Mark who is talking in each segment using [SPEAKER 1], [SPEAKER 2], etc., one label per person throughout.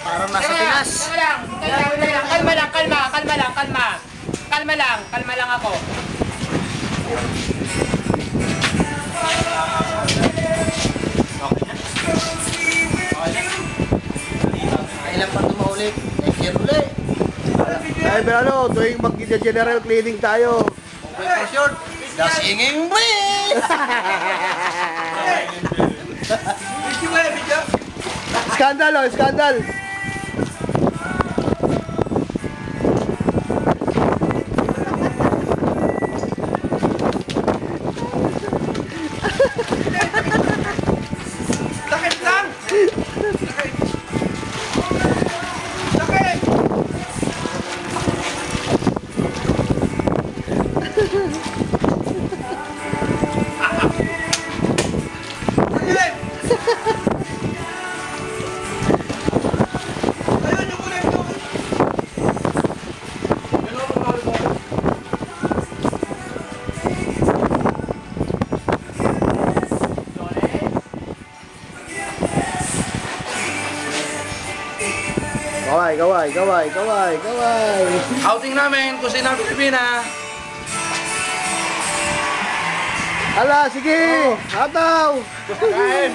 [SPEAKER 1] Parang nasa Pinas.
[SPEAKER 2] Kalma lang. Kalma lang ako.
[SPEAKER 1] Kailan pa tumaulit? Next year ulit.
[SPEAKER 3] Ay, pero ano, tuwing mag-general cleaning tayo.
[SPEAKER 1] Okay for sure. The singing breeze!
[SPEAKER 3] Skandal, oh, skandal.
[SPEAKER 4] Sakit lang! Sakit! Sakit! Ayun yung kulay mo!
[SPEAKER 3] Gaway.
[SPEAKER 4] Outing namin, Kusina Pilipina.
[SPEAKER 3] Ala, sige! Ataw!
[SPEAKER 4] Kain!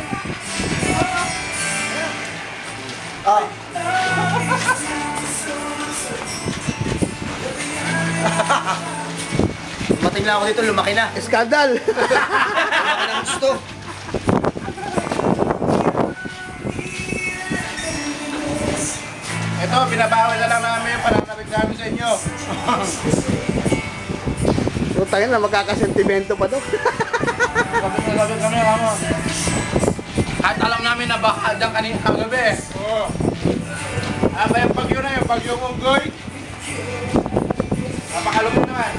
[SPEAKER 1] Mating lang ako dito, lumaki na.
[SPEAKER 3] Skandal!
[SPEAKER 1] Lumaki ng gusto.
[SPEAKER 4] Ito, binabawal na lang namin yung pananabig namin sa inyo.
[SPEAKER 3] Putangin na, magkakasentimento pa to.
[SPEAKER 4] Sabit na sabit kami, kamo. Kahit alam namin na baka dyan kanina kagabi. Oo. Ba yung bagyo na yun, bagyo Munggoy. Napakalumi naman.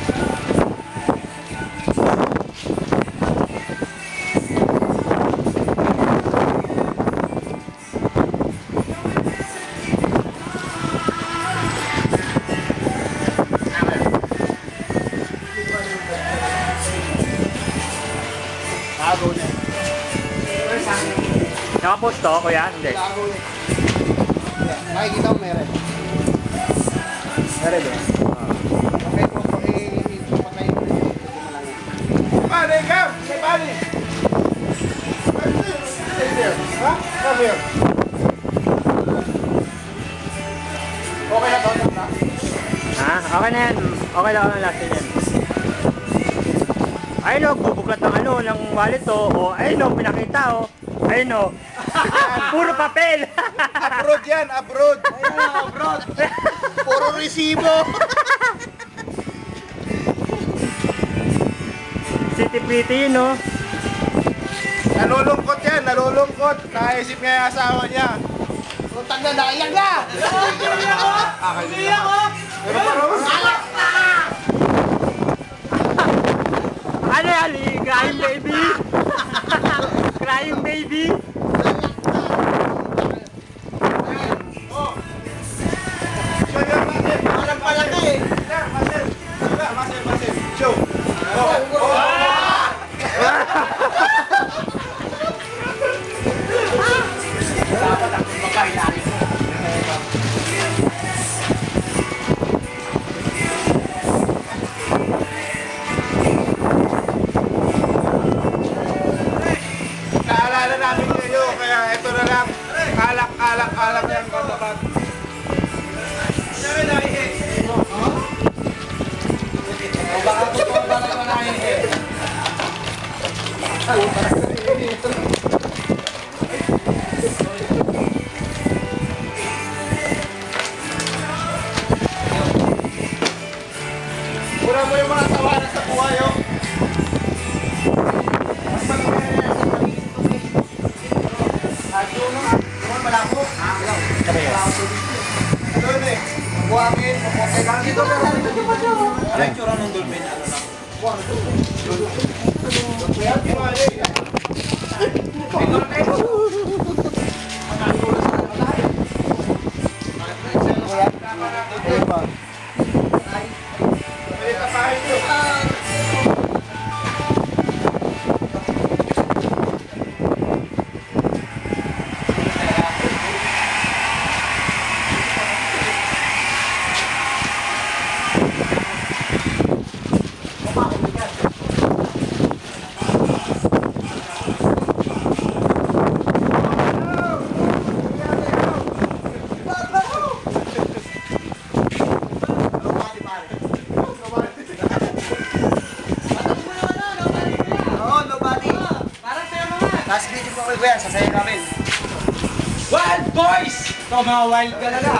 [SPEAKER 2] Nakapost to, kuya? Hindi.
[SPEAKER 3] Makikita mo meron. Meron eh. Okay, patay ko rin.
[SPEAKER 4] Pare, come! Say, pare! Stay there. Ha? Come here. Okay na to, na?
[SPEAKER 2] Ha? Okay na yan. Okay lang ang last yan. Ay no, bubuklat ng ano, ng wallet to. O, ay no, pinakita o. Ay no. Puro papel.
[SPEAKER 4] Abroad yan, abroad.
[SPEAKER 1] Abroad. Puro resibo.
[SPEAKER 2] City pretty yun, no?
[SPEAKER 4] Nalulungkot yan, nalulungkot. Naisip niya yung asawa niya.
[SPEAKER 1] Utang na, naiyak na.
[SPEAKER 4] Iyak ko! Pero parang
[SPEAKER 2] Ano yan? Crying baby? Crying baby?
[SPEAKER 4] show your muscle.
[SPEAKER 1] Parang palaka eh.
[SPEAKER 4] Yeah, muscle. Yeah, muscle. Show. Oh. Dapat ang kumakain natin. Naalala namin kayo, kaya ito na lang. Alak yan, katapat. Sabi na, baka totoo ba naman nahihi? Pura mo yung mga tawanan sa buhay, oh. Mas malaki na yan. Adyo naman. Naman malako. Doon eh. Buhangin. Pupukay lang dito. Ano yung tsura ng dolphin? Ano lang? Kaya gimali.
[SPEAKER 5] yan, sasayin namin. Wild boys! Ito mga wild talaga.